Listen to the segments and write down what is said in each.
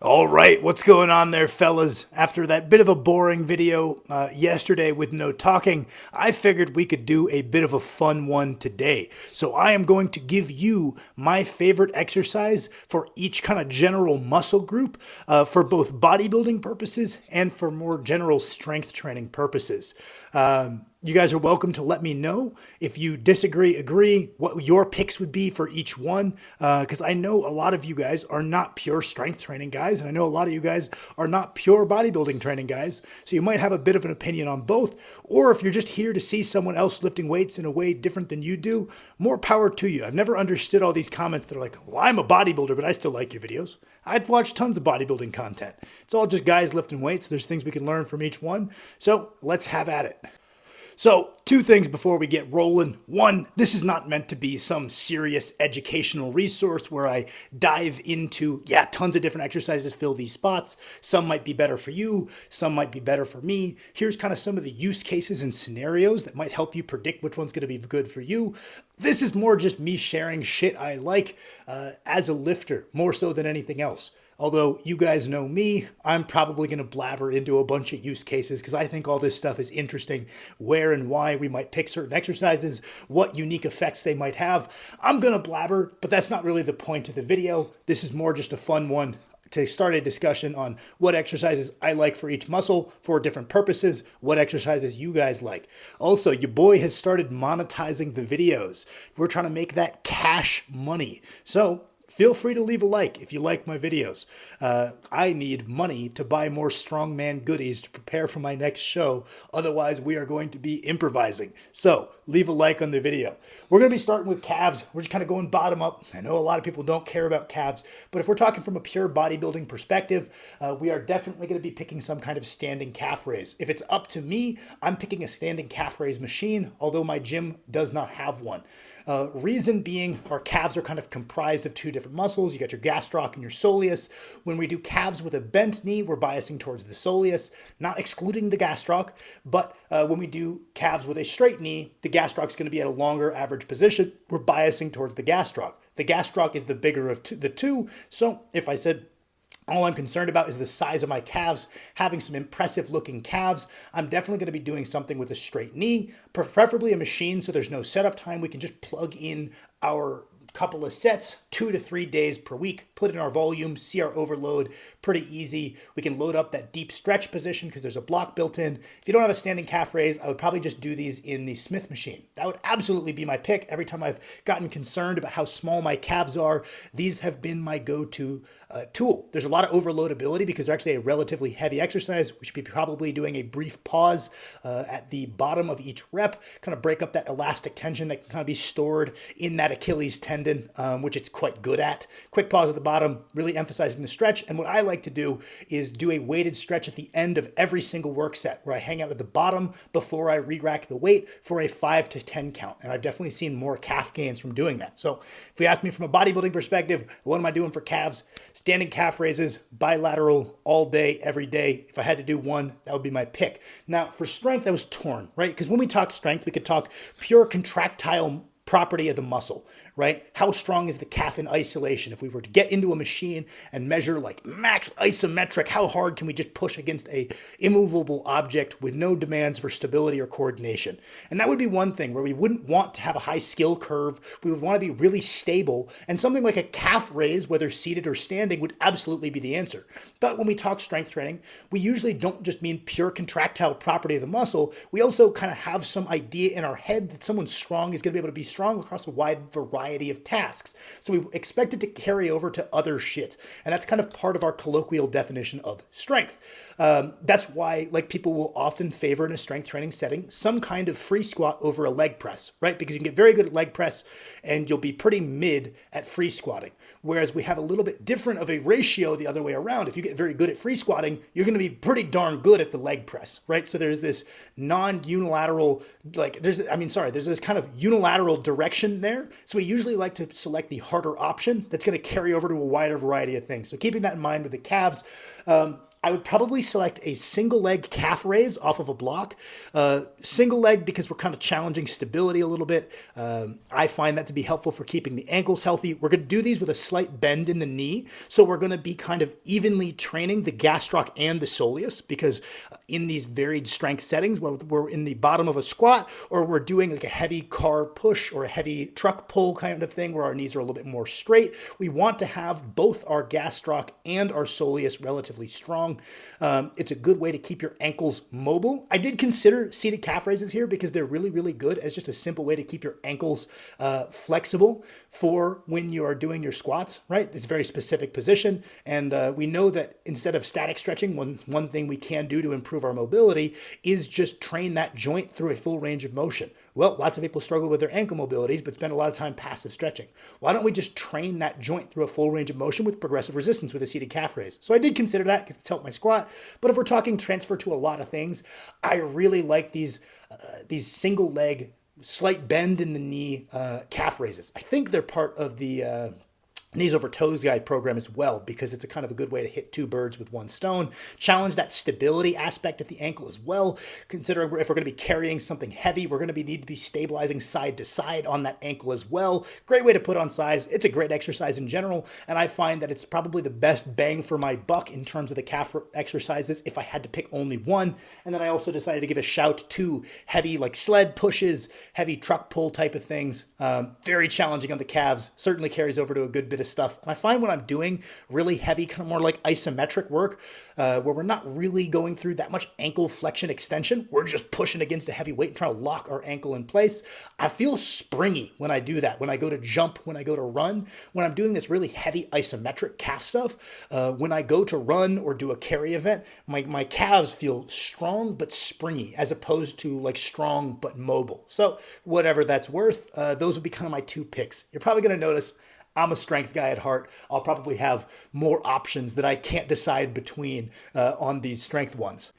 All right, what's going on there, fellas? After that bit of a boring video yesterday with no talking, I figured we could do a bit of a fun one today. So I am going to give you my favorite exercise for each kind of general muscle group for both bodybuilding purposes and for more general strength training purposes. You guys are welcome to let me know if you disagree, agree, what your picks would be for each one. Because I know a lot of you guys are not pure strength training guys, and I know a lot of you guys are not pure bodybuilding training guys. So you might have a bit of an opinion on both. Or if you're just here to see someone else lifting weights in a way different than you do, more power to you. I've never understood all these comments that are like, well, I'm a bodybuilder, but I still like your videos. I'd watch tons of bodybuilding content. It's all just guys lifting weights. There's things we can learn from each one. So let's have at it. So, two things before we get rolling. One, this is not meant to be some serious educational resource where I dive into, tons of different exercises fill these spots. Some might be better for you, some might be better for me. Here's kind of some of the use cases and scenarios that might help you predict which one's going to be good for you. This is more just me sharing shit I like as a lifter, more so than anything else. Although you guys know me, I'm probably going to blabber into a bunch of use cases because I think all this stuff is interesting, where and why we might pick certain exercises, what unique effects they might have. I'm going to blabber, but that's not really the point of the video. This is more just a fun one to start a discussion on what exercises I like for each muscle for different purposes, what exercises you guys like. Also, your boy has started monetizing the videos. We're trying to make that cash money. So feel free to leave a like if you like my videos. I need money to buy more strongman goodies to prepare for my next show. Otherwise, we are going to be improvising. So leave a like on the video. We're going to be starting with calves. We're just kind of going bottom up. I know a lot of people don't care about calves, but if we're talking from a pure bodybuilding perspective, we are definitely going to be picking some kind of standing calf raise. If it's up to me, I'm picking a standing calf raise machine, although my gym does not have one. Reason being, our calves are kind of comprised of two different muscles. You got your gastroc and your soleus. When we do calves with a bent knee, we're biasing towards the soleus, not excluding the gastroc, but when we do calves with a straight knee, the gastroc is going to be at a longer average position. We're biasing towards the gastroc. The gastroc is the bigger of the two, so if I said all I'm concerned about is the size of my calves, having some impressive looking calves, I'm definitely going to be doing something with a straight knee, preferably a machine so there's no setup time. We can just plug in our couple of sets, 2 to 3 days per week, put in our volume, see our overload, pretty easy. We can load up that deep stretch position because there's a block built in. If you don't have a standing calf raise, I would probably just do these in the Smith machine. That would absolutely be my pick. Every time I've gotten concerned about how small my calves are, these have been my go-to tool. There's a lot of overloadability because they're actually a relatively heavy exercise. We should be probably doing a brief pause at the bottom of each rep, kind of break up that elastic tension that can kind of be stored in that Achilles tendon, which it's quite good at. Quick pause at the bottom, really emphasizing the stretch. And what I like to do is do a weighted stretch at the end of every single work set where I hang out at the bottom before I re-rack the weight for a 5 to 10 count. And I've definitely seen more calf gains from doing that. So if you ask me from a bodybuilding perspective, what am I doing for calves? Standing calf raises, bilateral, all day, every day. If I had to do one, that would be my pick. Now for strength, I was torn, right? Because when we talk strength, we could talk pure contractile property of the muscle, right? How strong is the calf in isolation? If we were to get into a machine and measure like max isometric, how hard can we just push against a immovable object with no demands for stability or coordination? And that would be one thing where we wouldn't want to have a high skill curve. We would want to be really stable. And something like a calf raise, whether seated or standing, would absolutely be the answer. But when we talk strength training, we usually don't just mean pure contractile property of the muscle. We also kind of have some idea in our head that someone strong is going to be able to be strong across a wide variety of tasks. So we expect it to carry over to other shit. And that's kind of part of our colloquial definition of strength. That's why people will often favor in a strength training setting some kind of free squat over a leg press, right? Because you can get very good at leg press and you'll be pretty mid at free squatting. Whereas we have a little bit different of a ratio the other way around. If you get very good at free squatting, you're going to be pretty darn good at the leg press, right? So there's this non-unilateral, there's this kind of unilateral direction there. So we usually like to select the harder option that's going to carry over to a wider variety of things. So keeping that in mind with the calves, I would probably select a single leg calf raise off of a block. Single leg because we're kind of challenging stability a little bit. I find that to be helpful for keeping the ankles healthy. We're going to do these with a slight bend in the knee. So we're going to be kind of evenly training the gastroc and the soleus, because in these varied strength settings, whether we're in the bottom of a squat or we're doing like a heavy car push or a heavy truck pull kind of thing where our knees are a little bit more straight, we want to have both our gastroc and our soleus relatively strong. It's a good way to keep your ankles mobile. I did consider seated calf raises here because they're really, really good as just a simple way to keep your ankles flexible for when you are doing your squats, right? It's a very specific position. And we know that instead of static stretching, one thing we can do to improve our mobility is just train that joint through a full range of motion. Well, lots of people struggle with their ankle mobilities, but spend a lot of time passive stretching. Why don't we just train that joint through a full range of motion with progressive resistance with a seated calf raise? So I did consider that because it's helped my squat. But if we're talking transfer to a lot of things, I really like these single leg, slight bend in the knee calf raises. I think they're part of the knees over toes guy program as well, because it's a kind of a good way to hit two birds with one stone. Challenge that stability aspect at the ankle as well. Considering if we're going to be carrying something heavy, we're going to need to be stabilizing side to side on that ankle as well. Great way to put on size. It's a great exercise in general, and I find that it's probably the best bang for my buck in terms of the calf exercises if I had to pick only one. And then I also decided to give a shout to heavy like sled pushes, heavy truck pull type of things. Very challenging on the calves. Certainly carries over to a good bit of stuff. And I find when I'm doing really heavy, kind of more like isometric work, where we're not really going through that much ankle flexion extension, we're just pushing against a heavy weight and trying to lock our ankle in place. I feel springy when I do that. When I go to jump, when I go to run, when I'm doing this really heavy isometric calf stuff, when I go to run or do a carry event, my calves feel strong but springy, as opposed to like strong but mobile. So whatever that's worth, those would be kind of my two picks. You're probably going to notice I'm a strength guy at heart. I'll probably have more options that I can't decide between on these strength ones.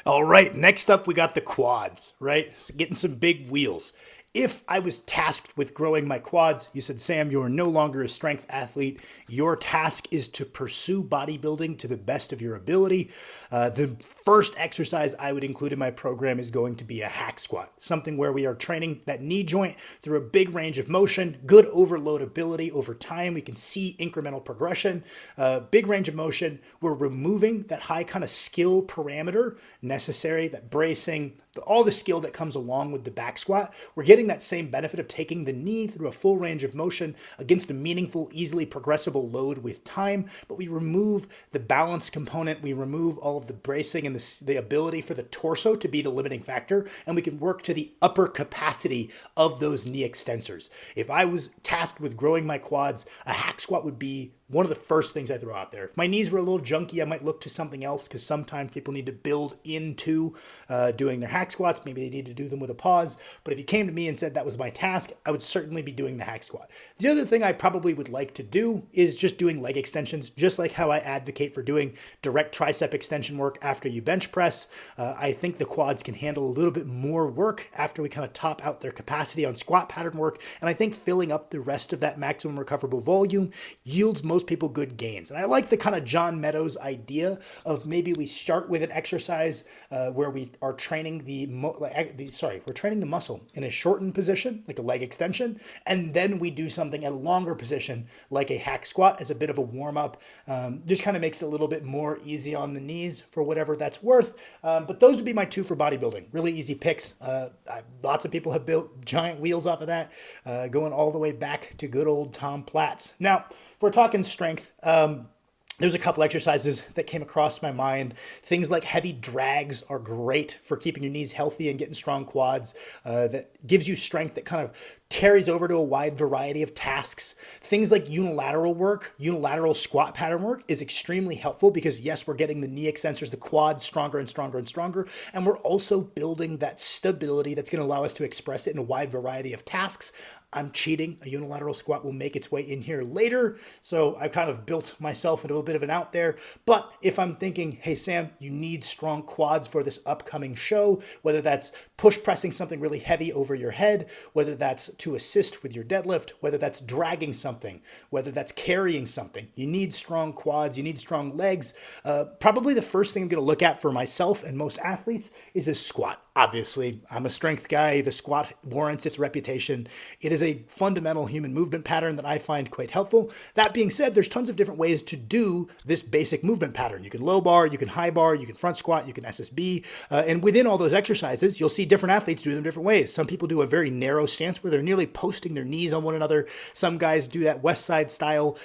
All right, next up we got the quads, right? So getting some big wheels. If I was tasked with growing my quads, you said, Sam, you're no longer a strength athlete. Your task is to pursue bodybuilding to the best of your ability. The first exercise I would include in my program is going to be a hack squat, something where we are training that knee joint through a big range of motion, good overloadability over time. We can see incremental progression, big range of motion. We're removing that high kind of skill parameter necessary, that bracing, all the skill that comes along with the back squat. We're getting that same benefit of taking the knee through a full range of motion against a meaningful, easily progressible load with time, but we remove the balance component. We remove all of the bracing and the ability for the torso to be the limiting factor, and we can work to the upper capacity of those knee extensors. If I was tasked with growing my quads, a hack squat would be one of the first things I throw out there. If my knees were a little junky, I might look to something else, because sometimes people need to build into doing their hack squats. Maybe they need to do them with a pause. But if you came to me and said that was my task, I would certainly be doing the hack squat. The other thing I probably would like to do is just doing leg extensions, just like how I advocate for doing direct tricep extension work after you bench press. I think the quads can handle a little bit more work after we kind of top out their capacity on squat pattern work. And I think filling up the rest of that maximum recoverable volume yields most people good gains. And I like the kind of John Meadows idea of maybe we start with an exercise where we are training we're training the muscle in a shortened position, like a leg extension, and then we do something at a longer position, like a hack squat, as a bit of a warm up. Just kind of makes it a little bit more easy on the knees for whatever that's worth. But those would be my two for bodybuilding. Really easy picks. Lots of people have built giant wheels off of that, going all the way back to good old Tom Platz. Now, if we're talking strength, there's a couple exercises that came across my mind. Things like heavy drags are great for keeping your knees healthy and getting strong quads. That gives you strength that kind of carries over to a wide variety of tasks. Things like unilateral work, unilateral squat pattern work is extremely helpful, because yes, we're getting the knee extensors, the quads stronger and stronger and stronger. And we're also building that stability that's going to allow us to express it in a wide variety of tasks. I'm cheating. A unilateral squat will make its way in here later. So I've kind of built myself into a bit of an out there. But if I'm thinking, hey, Sam, you need strong quads for this upcoming show, whether that's push pressing something really heavy over your head, whether that's to assist with your deadlift, whether that's dragging something, whether that's carrying something. You need strong quads, you need strong legs. Probably the first thing I'm going to look at for myself and most athletes is a squat. Obviously, I'm a strength guy. The squat warrants its reputation. It is a fundamental human movement pattern that I find quite helpful. That being said, there's tons of different ways to do this basic movement pattern. You can low bar, you can high bar, you can front squat, you can SSB. And within all those exercises, you'll see different athletes do them different ways. Some people do a very narrow stance where they're nearly posting their knees on one another. Some guys do that West Side style.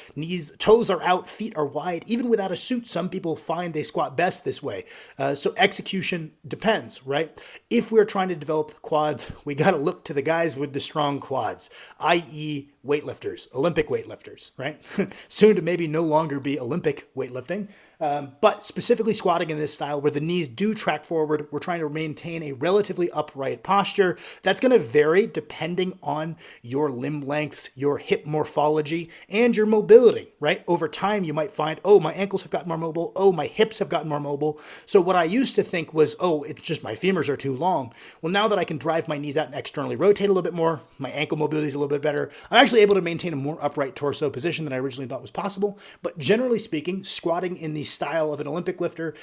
Toes are out, feet are wide. Even without a suit, some people find they squat best this way. So execution depends, right? If we're trying to develop the quads, we got to look to the guys with the strong quads, i.e. weightlifters, Olympic weightlifters, right? Soon to maybe no longer be Olympic weightlifting. But specifically squatting in this style where the knees do track forward, we're trying to maintain a relatively upright posture. That's going to vary depending on your limb lengths, your hip morphology, and your mobility, right? Over time, you might find, oh, my ankles have gotten more mobile. Oh, my hips have gotten more mobile. So what I used to think was, oh, it's just my femurs are too long. Well, now that I can drive my knees out and externally rotate a little bit more, my ankle mobility is a little bit better. I'm actually able to maintain a more upright torso position than I originally thought was possible. But generally speaking, squatting in the style of an Olympic lifter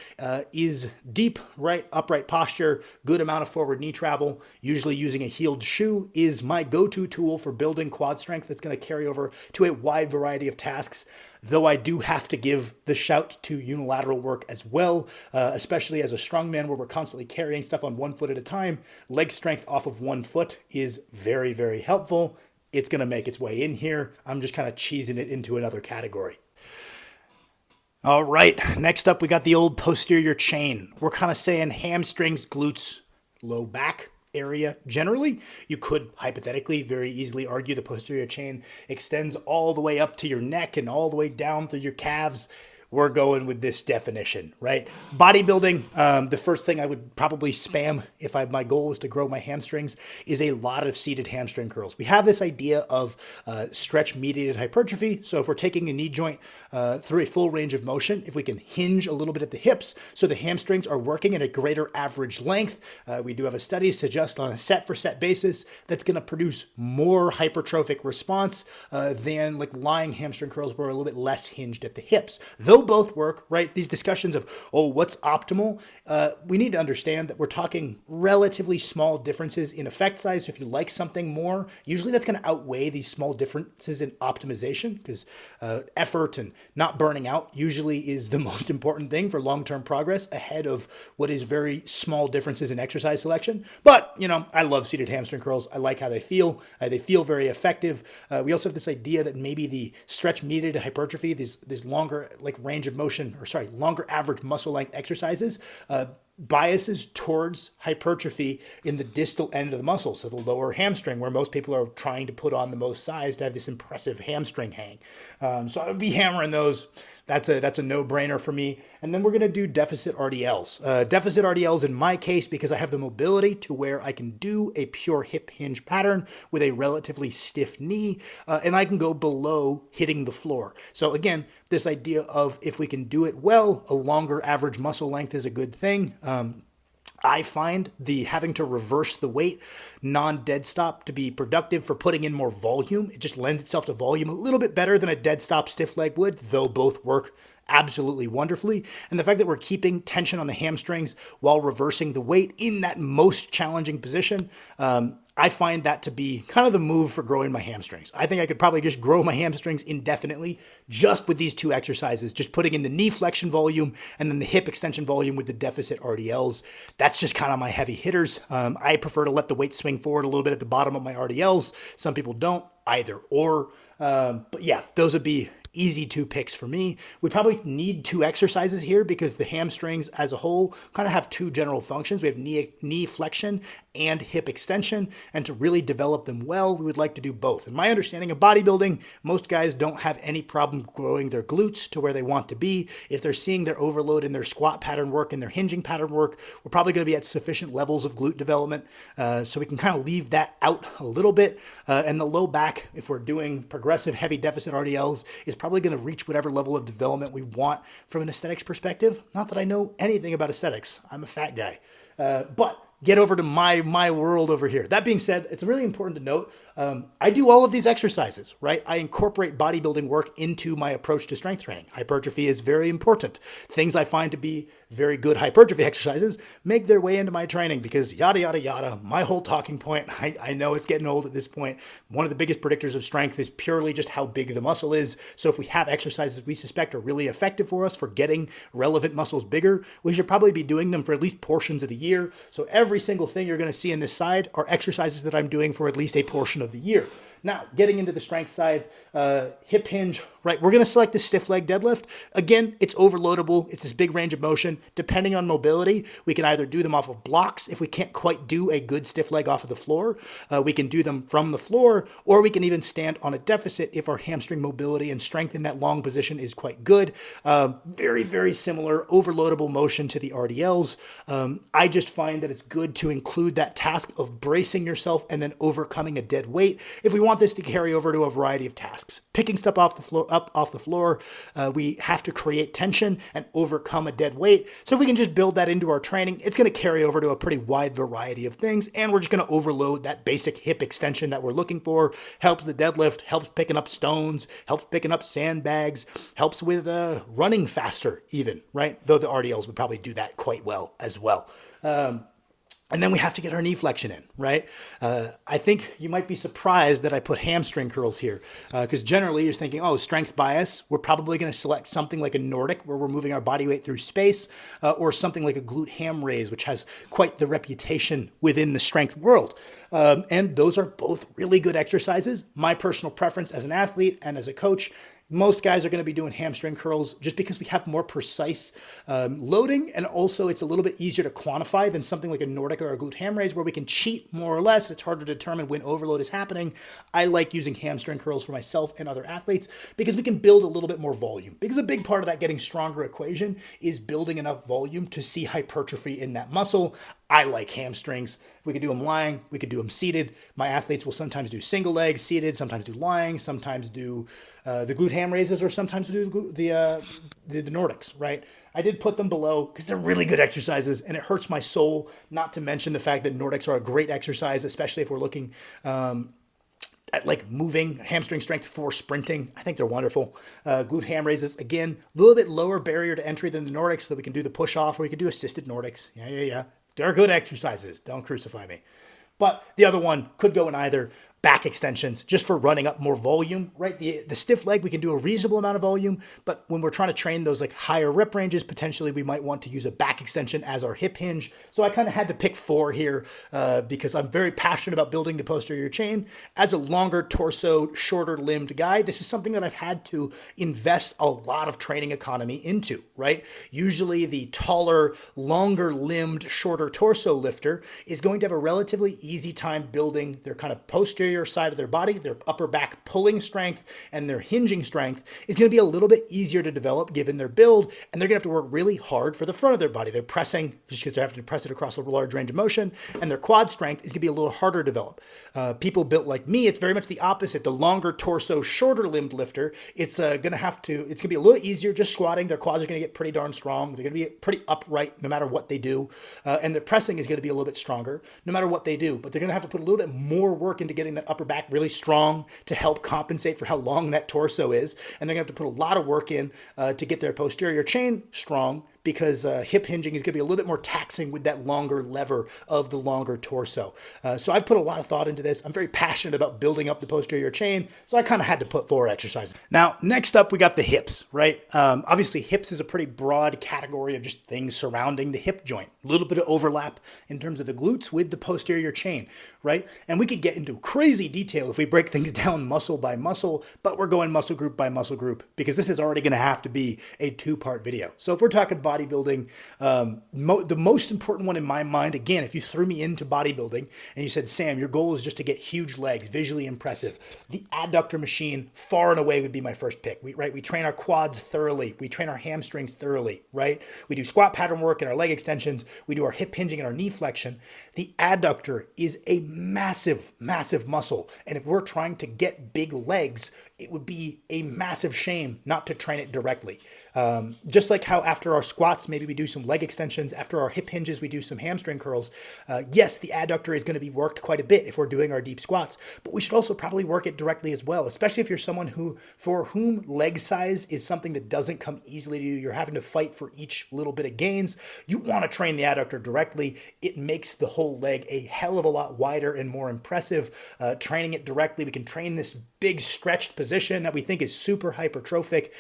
is deep, right, upright posture, good amount of forward knee travel. Usually using a heeled shoe is my go-to tool for building quad strength that's going to carry over to a wide variety of tasks. Though I do have to give the shout to unilateral work as well, especially as a strongman where we're constantly carrying stuff on one foot at a time. Leg strength off of one foot is very, very helpful. It's going to make its way in here. I'm just kind of cheesing it into another category. All right, next up we got the old posterior chain. We're kind of saying hamstrings, glutes, low back area generally. You could hypothetically very easily argue the posterior chain extends all the way up to your neck and all the way down through your calves. We're going with this definition, right? Bodybuilding, the first thing I would probably spam if my goal was to grow my hamstrings is a lot of seated hamstring curls. We have this idea of stretch-mediated hypertrophy. So if we're taking a knee joint through a full range of motion, if we can hinge a little bit at the hips so the hamstrings are working at a greater average length, we do have a study suggest on a set-for-set basis that's going to produce more hypertrophic response than like lying hamstring curls where we're a little bit less hinged at the hips. Though both work, right? These discussions of, oh, what's optimal? We need to understand that we're talking relatively small differences in effect size. So if you like something more, usually that's going to outweigh these small differences in optimization because effort and not burning out usually is the most important thing for long-term progress ahead of what is very small differences in exercise selection. But, you know, I love seated hamstring curls. I like how they feel. They feel very effective. We also have this idea that maybe the stretch-mediated hypertrophy, this longer like range of motion, longer average muscle length exercises, biases towards hypertrophy in the distal end of the muscle, so the lower hamstring, where most people are trying to put on the most size to have this impressive hamstring hang. So I would be hammering those. That's a no-brainer for me. And then we're going to do deficit RDLs. Deficit RDLs in my case because I have the mobility to where I can do a pure hip hinge pattern with a relatively stiff knee, and I can go below hitting the floor. So again, this idea of if we can do it well, a longer average muscle length is a good thing. I find the having to reverse the weight non-dead stop to be productive for putting in more volume. It just lends itself to volume a little bit better than a dead stop stiff leg would, though both work absolutely wonderfully. And the fact that we're keeping tension on the hamstrings while reversing the weight in that most challenging position, I find that to be kind of the move for growing my hamstrings. I think I could probably just grow my hamstrings indefinitely just with these two exercises, just putting in the knee flexion volume and then the hip extension volume with the deficit RDLs. That's just kind of my heavy hitters. I prefer to let the weight swing forward a little bit at the bottom of my RDLs. Some people don't, either or. But yeah, those would be easy two picks for me. We probably need two exercises here because the hamstrings as a whole kind of have two general functions. We have knee flexion and hip extension, and to really develop them well, we would like to do both. In my understanding of bodybuilding, most guys don't have any problem growing their glutes to where they want to be. If they're seeing their overload in their squat pattern work and their hinging pattern work, we're probably going to be at sufficient levels of glute development, so we can kind of leave that out a little bit. And the low back, if we're doing progressive heavy deficit RDLs, is probably going to reach whatever level of development we want from an aesthetics perspective. Not that I know anything about aesthetics. I'm a fat guy. But get over to my world over here. That being said, it's really important to note, I do all of these exercises, right? I incorporate bodybuilding work into my approach to strength training. Hypertrophy is very important. Things I find to be very good hypertrophy exercises make their way into my training because yada, yada, yada. My whole talking point, I know it's getting old at this point. One of the biggest predictors of strength is purely just how big the muscle is. So if we have exercises we suspect are really effective for us for getting relevant muscles bigger, we should probably be doing them for at least portions of the year. So every single thing you're going to see in this side are exercises that I'm doing for at least a portion of the year. Now, getting into the strength side, hip hinge, right? We're going to select the stiff leg deadlift. Again, it's overloadable. It's this big range of motion. Depending on mobility, we can either do them off of blocks if we can't quite do a good stiff leg off of the floor. We can do them from the floor, or we can even stand on a deficit if our hamstring mobility and strength in that long position is quite good. Very, very similar overloadable motion to the RDLs. I just find that it's good to include that task of bracing yourself and then overcoming a dead weight if we want this to carry over to a variety of tasks. Picking stuff off the floor, up off the floor, we have to create tension and overcome a dead weight. So if we can just build that into our training, it's going to carry over to a pretty wide variety of things, and we're just going to overload that basic hip extension that we're looking for. Helps the deadlift, helps picking up stones, helps picking up sandbags, helps with running faster even, right? Though the RDLs would probably do that quite well as well. And then we have to get our knee flexion in, right? I think you might be surprised that I put hamstring curls here because generally you're thinking, oh, strength bias. We're probably going to select something like a Nordic where we're moving our body weight through space or something like a glute ham raise, which has quite the reputation within the strength world. And those are both really good exercises. My personal preference as an athlete and as a coach, most guys are going to be doing hamstring curls just because we have more precise loading, and also it's a little bit easier to quantify than something like a Nordic or a glute ham raise where we can cheat more or less. It's hard to determine when overload is happening. I like using hamstring curls for myself and other athletes because we can build a little bit more volume. Because a big part of that getting stronger equation is building enough volume to see hypertrophy in that muscle. I like hamstrings. We could do them lying. We could do them seated. My athletes will sometimes do single legs seated, sometimes do lying, sometimes do the glute ham raises, or sometimes do the Nordics, right? I did put them below because they're really good exercises, and it hurts my soul not to mention the fact that Nordics are a great exercise, especially if we're looking at like moving hamstring strength for sprinting. I think they're wonderful. Glute ham raises, again, a little bit lower barrier to entry than the Nordics, so that we can do the push off, or we can do assisted Nordics. Yeah. They're good exercises. Don't crucify me. But the other one could go in either. Back extensions, just for running up more volume, right? The stiff leg, we can do a reasonable amount of volume, but when we're trying to train those like higher rep ranges, potentially we might want to use a back extension as our hip hinge. So I kind of had to pick 4 here because I'm very passionate about building the posterior chain. As a longer torso, shorter limbed guy, this is something that I've had to invest a lot of training economy into, right? Usually the taller, longer limbed, shorter torso lifter is going to have a relatively easy time building their kind of posterior side of their body. Their upper back pulling strength and their hinging strength is going to be a little bit easier to develop given their build, and they're going to have to work really hard for the front of their body. They're pressing just because they have to press it across a large range of motion, and their quad strength is going to be a little harder to develop. People built like me, it's very much the opposite. The longer torso, shorter limbed lifter, it's going to be a little easier just squatting. Their quads are going to get pretty darn strong. They're going to be pretty upright no matter what they do, and their pressing is going to be a little bit stronger no matter what they do, but they're going to have to put a little bit more work into getting that upper back really strong to help compensate for how long that torso is. And they're going to have to put a lot of work in to get their posterior chain strong because hip hinging is going to be a little bit more taxing with that longer lever of the longer torso. So I've put a lot of thought into this. I'm very passionate about building up the posterior chain, so I kind of had to put 4 exercises. Now, next up, we got the hips, right? Obviously, hips is a pretty broad category of just things surrounding the hip joint. A little bit of overlap in terms of the glutes with the posterior chain, right? And we could get into crazy detail if we break things down muscle by muscle, but we're going muscle group by muscle group because this is already going to have to be a 2-part video. So if we're talking bodybuilding, the most important one in my mind, again, if you threw me into bodybuilding and you said, Sam, your goal is just to get huge legs, visually impressive, the adductor machine far and away would be my first pick. We train our quads thoroughly. We train our hamstrings thoroughly, right? We do squat pattern work and our leg extensions. We do our hip hinging and our knee flexion. The adductor is a massive, massive muscle. And if we're trying to get big legs, it would be a massive shame not to train it directly. Just like how after our squats, maybe we do some leg extensions. After our hip hinges, we do some hamstring curls. Yes, the adductor is going to be worked quite a bit if we're doing our deep squats, but we should also probably work it directly as well, especially if you're someone for whom leg size is something that doesn't come easily to you. You're having to fight for each little bit of gains. You want to train the adductor directly. It makes the whole leg a hell of a lot wider and more impressive. Training it directly, we can train this big stretched position that we think is super hypertrophic.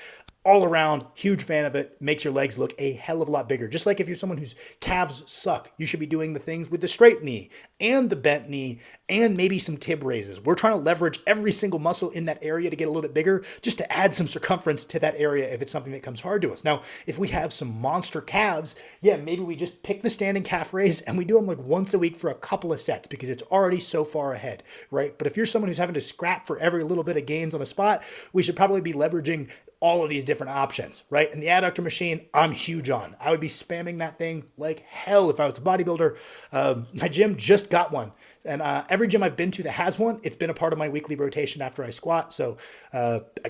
All around, huge fan of it. Makes your legs look a hell of a lot bigger. Just like if you're someone whose calves suck, you should be doing the things with the straight knee and the bent knee and maybe some tib raises. We're trying to leverage every single muscle in that area to get a little bit bigger, just to add some circumference to that area if it's something that comes hard to us. Now, if we have some monster calves, yeah, maybe we just pick the standing calf raise and we do them like once a week for a couple of sets because it's already so far ahead, right? But if you're someone who's having to scrap for every little bit of gains on a spot, we should probably be leveraging all of these different options, right? And the adductor machine, I'm huge on. I would be spamming that thing like hell if I was a bodybuilder. My gym just got one. And every gym I've been to that has one, it's been a part of my weekly rotation after I squat. So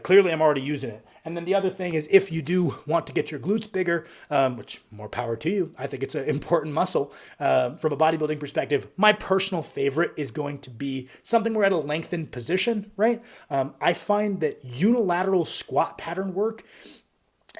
clearly I'm already using it. And then the other thing is if you do want to get your glutes bigger, which more power to you, I think it's an important muscle from a bodybuilding perspective. My personal favorite is going to be something where at a lengthened position, right? I find that unilateral squat pattern work,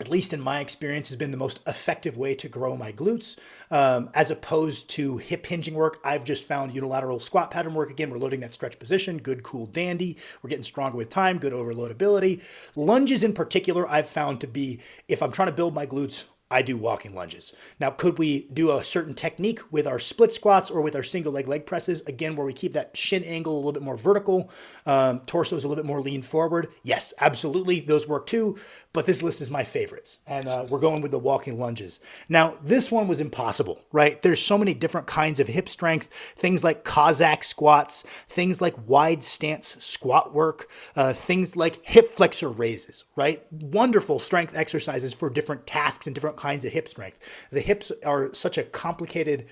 at least in my experience, has been the most effective way to grow my glutes. As opposed to hip hinging work, I've just found unilateral squat pattern work. Again, we're loading that stretch position, good, cool, dandy. We're getting stronger with time, good overloadability. Lunges in particular, I've found to be, if I'm trying to build my glutes, I do walking lunges. Now, could we do a certain technique with our split squats or with our single leg presses? Again, where we keep that shin angle a little bit more vertical, torso is a little bit more lean forward. Yes, absolutely. Those work too. But this list is my favorites. And we're going with the walking lunges. Now, this one was impossible, right? There's so many different kinds of hip strength, things like Cossack squats, things like wide stance squat work, things like hip flexor raises, right? Wonderful strength exercises for different tasks and different kinds of hip strength. The hips are such a complicated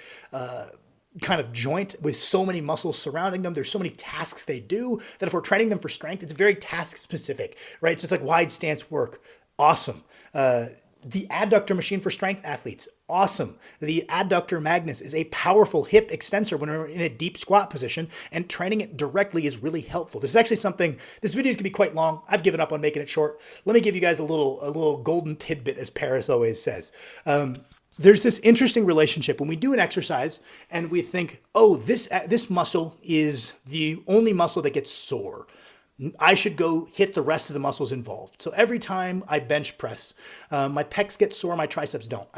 kind of joint with so many muscles surrounding them. There's so many tasks they do that if we're training them for strength, it's very task specific, right? So it's like wide stance work. Awesome. The adductor machine for strength athletes. Awesome. The adductor magnus is a powerful hip extensor when we're in a deep squat position, and training it directly is really helpful. This is actually something, this video is going to be quite long. I've given up on making it short. Let me give you guys a little golden tidbit, as Paris always says. There's this interesting relationship when we do an exercise and we think, oh, this muscle is the only muscle that gets sore. I should go hit the rest of the muscles involved. So every time I bench press, my pecs get sore, my triceps don't.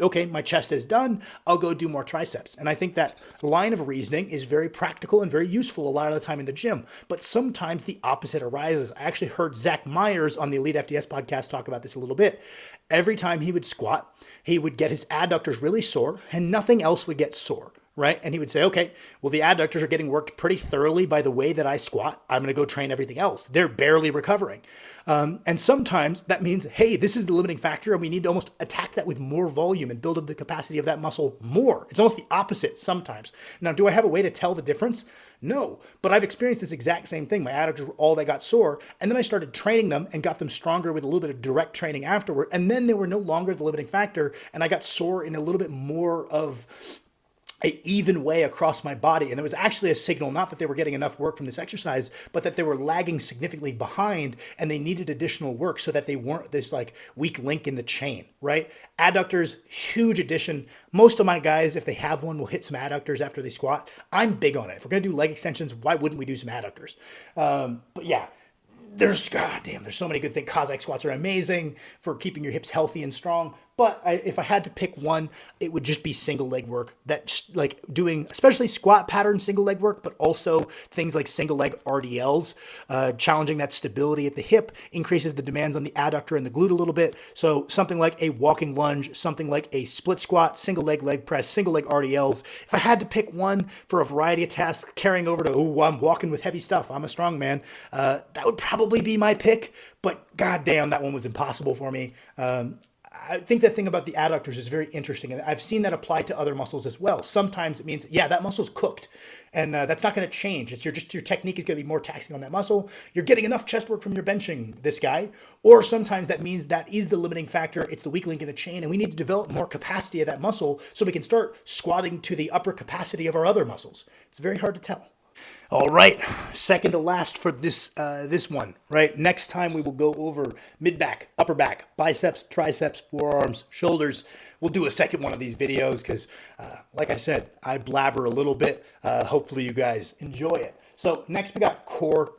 Okay, my chest is done, I'll go do more triceps. And I think that line of reasoning is very practical and very useful a lot of the time in the gym. But sometimes the opposite arises. I actually heard Zach Myers on the Elite FDS podcast talk about this a little bit. Every time he would squat, he would get his adductors really sore and nothing else would get sore. Right? And he would say, okay, well, the adductors are getting worked pretty thoroughly by the way that I squat. I'm going to go train everything else. They're barely recovering. And sometimes that means, hey, this is the limiting factor and we need to almost attack that with more volume and build up the capacity of that muscle more. It's almost the opposite sometimes. Now, do I have a way to tell the difference? No, but I've experienced this exact same thing. My adductors were all that got sore. And then I started training them and got them stronger with a little bit of direct training afterward. And then they were no longer the limiting factor. And I got sore in a little bit more of an even way across my body. And there was actually a signal, not that they were getting enough work from this exercise, but that they were lagging significantly behind and they needed additional work so that they weren't this like weak link in the chain, right? Adductors, huge addition. Most of my guys, if they have one, will hit some adductors after they squat. I'm big on it. If we're going to do leg extensions, why wouldn't we do some adductors? But yeah, there's so many good things. Cossack squats are amazing for keeping your hips healthy and strong. But if I had to pick one, it would just be single leg work. That's like doing, especially squat pattern single leg work, but also things like single leg RDLs, challenging that stability at the hip, increases the demands on the adductor and the glute a little bit. So something like a walking lunge, something like a split squat, single leg press, single leg RDLs. If I had to pick one for a variety of tasks, carrying over to, oh, I'm walking with heavy stuff, I'm a strong man, that would probably be my pick. But goddamn, that one was impossible for me. I think that thing about the adductors is very interesting, and I've seen that apply to other muscles as well. Sometimes it means, yeah, that muscle's cooked, and that's not going to change. It's your technique is going to be more taxing on that muscle. You're getting enough chest work from your benching this guy, or sometimes that means that is the limiting factor. It's the weak link in the chain, and we need to develop more capacity of that muscle so we can start squatting to the upper capacity of our other muscles. It's very hard to tell. All right, second to last for this one, right? Next time we will go over mid-back, upper back, biceps, triceps, forearms, shoulders. We'll do a second one of these videos because, like I said, I blabber a little bit. Hopefully you guys enjoy it. So next we got core,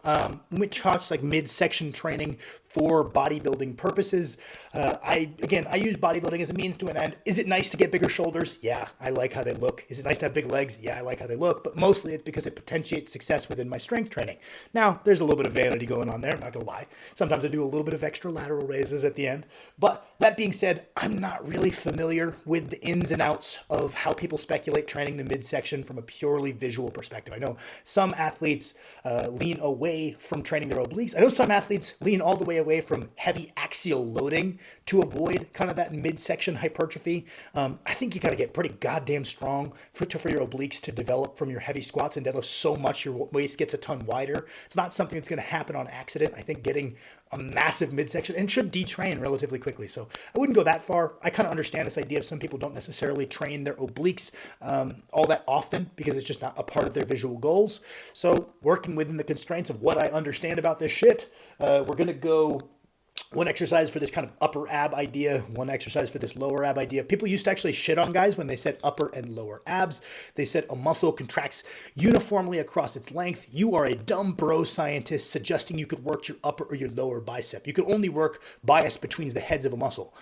which talks like midsection training for bodybuilding purposes. I use bodybuilding as a means to an end. Is it nice to get bigger shoulders? Yeah, I like how they look. Is it nice to have big legs? Yeah, I like how they look. But mostly it's because it potentiates success within my strength training. Now, there's a little bit of vanity going on there, I'm not gonna lie. Sometimes I do a little bit of extra lateral raises at the end. But that being said, I'm not really familiar with the ins and outs of how people speculate training the midsection from a purely visual perspective. I know some athletes lean away from training their obliques. I know some athletes lean all the way away from heavy axial loading to avoid kind of that midsection hypertrophy. I think you got to get pretty goddamn strong for your obliques to develop from your heavy squats and deadlifts so much your waist gets a ton wider. It's not something that's going to happen on accident. I think getting a massive midsection and should detrain relatively quickly. So I wouldn't go that far. I kind of understand this idea of some people don't necessarily train their obliques all that often because it's just not a part of their visual goals. So working within the constraints of what I understand about this shit, we're going to go one exercise for this kind of upper ab idea, one exercise for this lower ab idea. People used to actually shit on guys when they said upper and lower abs. They said a muscle contracts uniformly across its length. You are a dumb bro scientist suggesting you could work your upper or your lower bicep. You could only work bias between the heads of a muscle.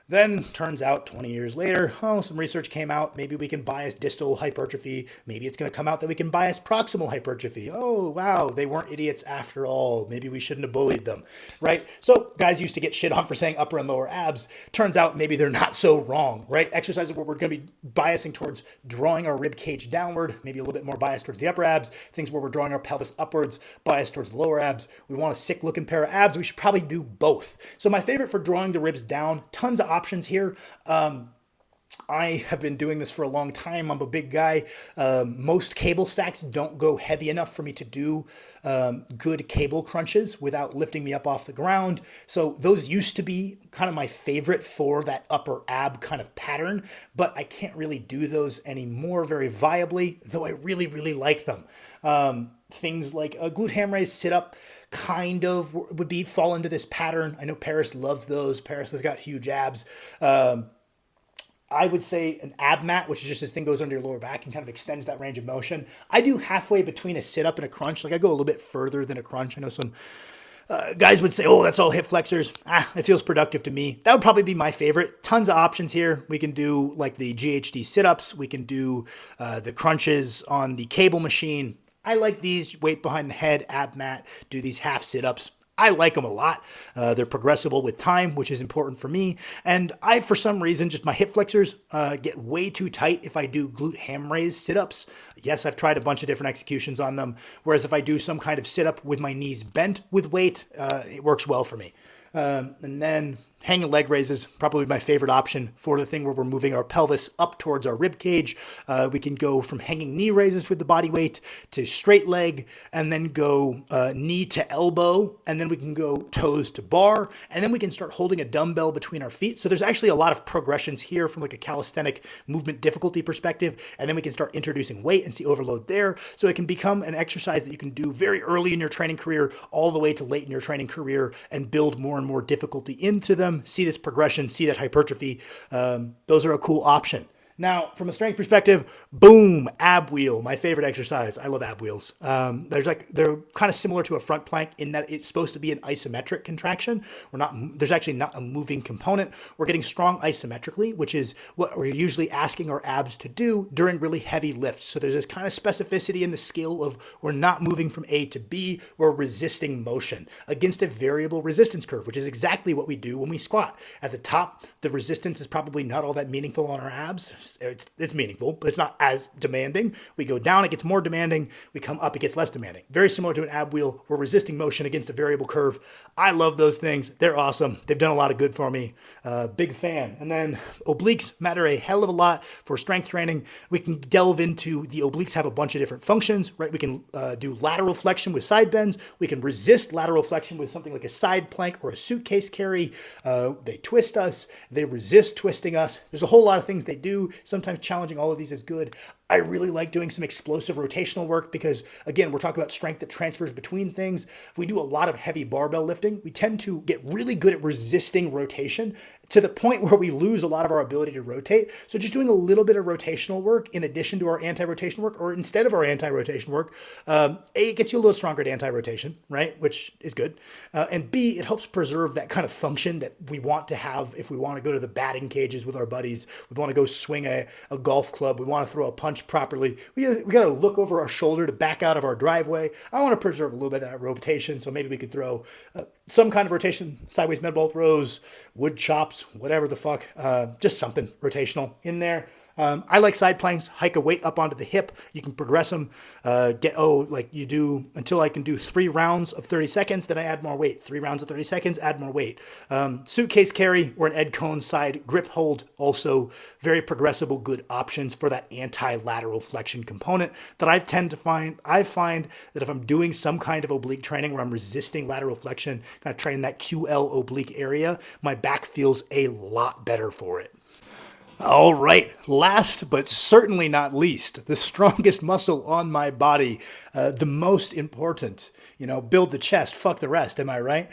Then turns out 20 years later, some research came out. Maybe we can bias distal hypertrophy. Maybe it's going to come out that we can bias proximal hypertrophy. Oh, wow, they weren't idiots after all. Maybe we shouldn't have bullied them, right? So guys used to get shit on for saying upper and lower abs. Turns out maybe they're not so wrong, right? Exercises where we're going to be biasing towards drawing our rib cage downward, maybe a little bit more biased towards the upper abs. Things where we're drawing our pelvis upwards, biased towards the lower abs. We want a sick looking pair of abs. We should probably do both. So my favorite for drawing the ribs down, tons of options here. I have been doing this for a long time. I'm a big guy. Most cable stacks don't go heavy enough for me to do good cable crunches without lifting me up off the ground. So those used to be kind of my favorite for that upper ab kind of pattern, but I can't really do those anymore very viably, though I really, really like them. Things like a glute ham raise sit up kind of would fall into this pattern. I know Paris loves those. Paris has got huge abs. I would say an ab mat, which is just this thing goes under your lower back and kind of extends that range of motion. I do halfway between a sit-up and a crunch. Like I go a little bit further than a crunch. I know some guys would say, oh, that's all hip flexors. It feels productive to me. That would probably be my favorite. Tons of options here. We can do like the GHD sit-ups. We can do the crunches on the cable machine. I like these weight behind the head, ab mat, do these half sit-ups. I like them a lot. They're progressible with time, which is important for me. And I, for some reason, just my hip flexors get way too tight if I do glute ham raise sit-ups. Yes, I've tried a bunch of different executions on them. Whereas if I do some kind of sit-up with my knees bent with weight, it works well for me. And then hanging leg raises, probably my favorite option for the thing where we're moving our pelvis up towards our rib cage. We can go from hanging knee raises with the body weight to straight leg, and then go knee to elbow, and then we can go toes to bar, and then we can start holding a dumbbell between our feet. So there's actually a lot of progressions here from like a calisthenic movement difficulty perspective, and then we can start introducing weight and see overload there. So it can become an exercise that you can do very early in your training career all the way to late in your training career and build more and more difficulty into them. See this progression, see that hypertrophy. Those are a cool option. Now, from a strength perspective, boom, ab wheel, my favorite exercise. I love ab wheels. They're kind of similar to a front plank in that it's supposed to be an isometric contraction. There's actually not a moving component. We're getting strong isometrically, which is what we're usually asking our abs to do during really heavy lifts. So there's this kind of specificity in the skill of we're not moving from A to B, we're resisting motion against a variable resistance curve, which is exactly what we do when we squat. At the top, the resistance is probably not all that meaningful on our abs. it's meaningful, but it's not as demanding. We go down, it gets more demanding. We come up, it gets less demanding. Very similar to an ab wheel. We're resisting motion against a variable curve. I love those things. They're awesome. They've done a lot of good for me. Big fan. And then obliques matter a hell of a lot for strength training. We can delve into the obliques, have a bunch of different functions, right? We can do lateral flexion with side bends. We can resist lateral flexion with something like a side plank or a suitcase carry. They twist us. They resist twisting us. There's a whole lot of things they do. Sometimes challenging all of these is good. I really like doing some explosive rotational work because, again, we're talking about strength that transfers between things. If we do a lot of heavy barbell lifting, we tend to get really good at resisting rotation to the point where we lose a lot of our ability to rotate. So just doing a little bit of rotational work in addition to our anti-rotation work, or instead of our anti-rotation work, A, it gets you a little stronger at anti-rotation, right? Which is good. And B, it helps preserve that kind of function that we want to have if we want to go to the batting cages with our buddies. We want to go swing a golf club. We want to throw a punch properly. We got to look over our shoulder to back out of our driveway. I want to preserve a little bit of that rotation, so maybe we could throw some kind of rotation, sideways med ball throws, wood chops, whatever the fuck, just something rotational in there. I like side planks, hike a weight up onto the hip. You can progress them, like you do until I can do 3 rounds of 30 seconds. Then I add more weight. 3 rounds of 30 seconds, add more weight. Suitcase carry or an Ed Cone side grip hold, also very progressible, good options for that anti-lateral flexion component that I find that if I'm doing some kind of oblique training where I'm resisting lateral flexion, kind of training that QL oblique area, my back feels a lot better for it. All right, last but certainly not least, the strongest muscle on my body, the most important, build the chest, fuck the rest, am I right?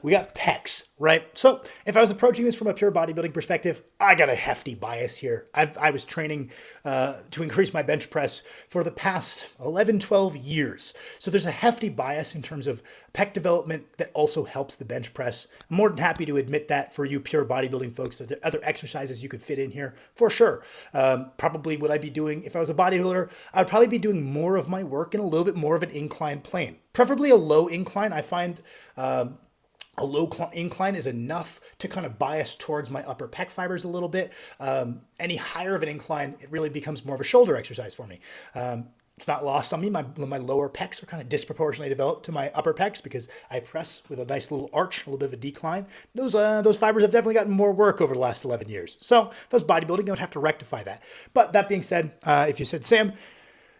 We got pecs, right? So if I was approaching this from a pure bodybuilding perspective, I got a hefty bias here. I was training to increase my bench press for the past 11, 12 years. So there's a hefty bias in terms of pec development that also helps the bench press. I'm more than happy to admit that for you pure bodybuilding folks. There are other exercises you could fit in here for sure. Probably what I'd be doing if I was a bodybuilder, I'd probably be doing more of my work in a little bit more of an inclined plane, preferably a low incline. I find a low incline is enough to kind of bias towards my upper pec fibers a little bit. Any higher of an incline, it really becomes more of a shoulder exercise for me. It's not lost on me. My lower pecs are kind of disproportionately developed to my upper pecs because I press with a nice little arch, a little bit of a decline. Those fibers have definitely gotten more work over the last 11 years. So if I was bodybuilding, I would have to rectify that. But that being said, if you said, Sam,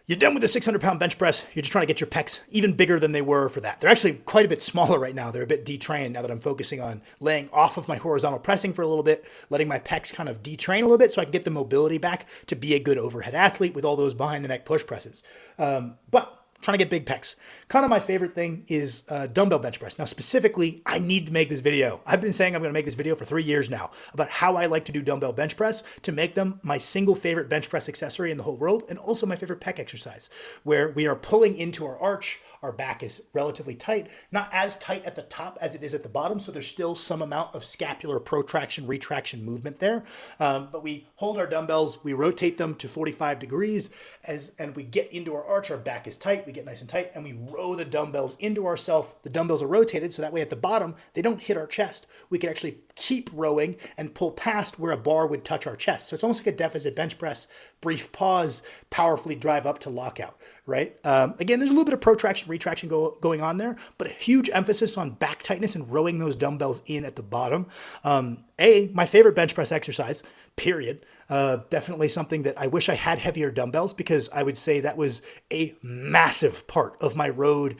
you're done with the 600-pound bench press. You're just trying to get your pecs even bigger than they were for that. They're actually quite a bit smaller right now. They're a bit detrained now that I'm focusing on laying off of my horizontal pressing for a little bit, letting my pecs kind of detrain a little bit so I can get the mobility back to be a good overhead athlete with all those behind the neck push presses. But trying to get big pecs. Kind of my favorite thing is dumbbell bench press. Now, specifically, I need to make this video. I've been saying I'm going to make this video for 3 years now about how I like to do dumbbell bench press to make them my single favorite bench press accessory in the whole world and also my favorite pec exercise, where we are pulling into our arch. Our back is relatively tight, not as tight at the top as it is at the bottom, so there's still some amount of scapular protraction, retraction movement there. But we hold our dumbbells, we rotate them to 45 degrees, and we get into our arch, our back is tight, we get nice and tight, and we row the dumbbells into ourselves. The dumbbells are rotated, so that way at the bottom, they don't hit our chest. We can actually keep rowing and pull past where a bar would touch our chest. So it's almost like a deficit bench press, brief pause, powerfully drive up to lockout, right? Again, there's a little bit of protraction, retraction going on there, but a huge emphasis on back tightness and rowing those dumbbells in at the bottom. My favorite bench press exercise, period. Definitely something that I wish I had heavier dumbbells because I would say that was a massive part of my road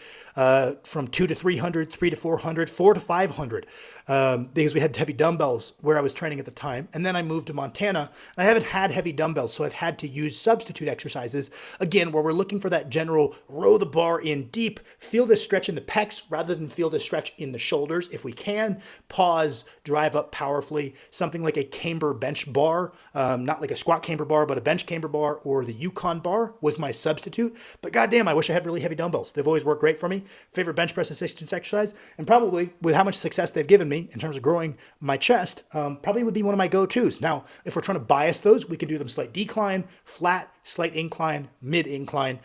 from 2 to 300, 3 to 400, 4 to 500 because we had heavy dumbbells where I was training at the time. And then I moved to Montana and I haven't had heavy dumbbells, so I've had to use substitute exercises, again, where we're looking for that general row the bar in deep, feel this stretch in the pecs rather than feel this stretch in the shoulders. If we can, pause, drive up powerfully, something like a camber bench bar, not like a squat camber bar, but a bench camber bar or the Yukon bar was my substitute. But goddamn, I wish I had really heavy dumbbells. They've always worked great for me. Favorite bench press assistance exercise, and probably with how much success they've given me in terms of growing my chest, probably would be one of my go-tos. Now, if we're trying to bias those, we can do them slight decline, flat, slight incline, mid incline.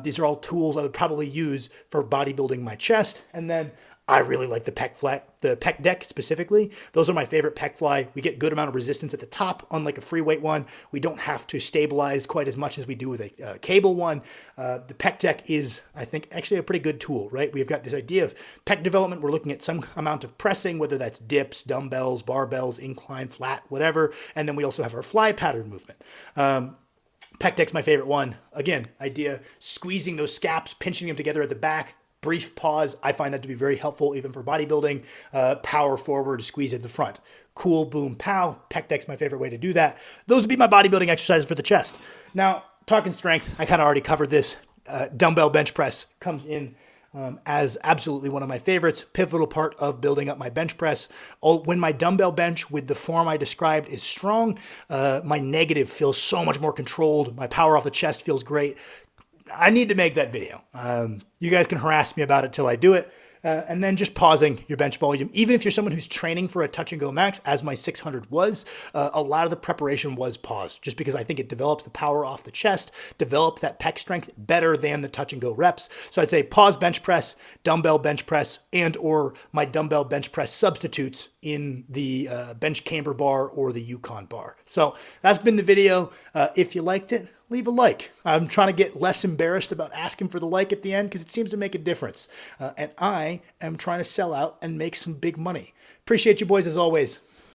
These are all tools I would probably use for bodybuilding my chest. And then I really like the pec deck specifically. Those are my favorite pec fly. We get good amount of resistance at the top, unlike a free weight one. We don't have to stabilize quite as much as we do with a cable one. The pec deck is, I think, actually a pretty good tool, right? We've got this idea of pec development. We're looking at some amount of pressing, whether that's dips, dumbbells, barbells, incline, flat, whatever. And then we also have our fly pattern movement. Pec deck's my favorite one. Again, idea, squeezing those scaps, pinching them together at the back, brief pause. I find that to be very helpful even for bodybuilding. Power forward, squeeze at the front. Cool, boom, pow. Pec deck's my favorite way to do that. Those would be my bodybuilding exercises for the chest. Now, talking strength, I kind of already covered this. Dumbbell bench press comes in as absolutely one of my favorites, pivotal part of building up my bench press. When my dumbbell bench with the form I described is strong, my negative feels so much more controlled. My power off the chest feels great. I need to make that video. You guys can harass me about it till I do it. And then just pausing your bench volume. Even if you're someone who's training for a touch and go max, as my 600 was, a lot of the preparation was paused, just because I think it develops the power off the chest, develops that pec strength better than the touch and go reps. So I'd say pause bench press, dumbbell bench press, and or my dumbbell bench press substitutes in the bench camber bar or the Yukon bar. So that's been the video. If you liked it, leave a like. I'm trying to get less embarrassed about asking for the like at the end because it seems to make a difference. And I am trying to sell out and make some big money. Appreciate you boys as always.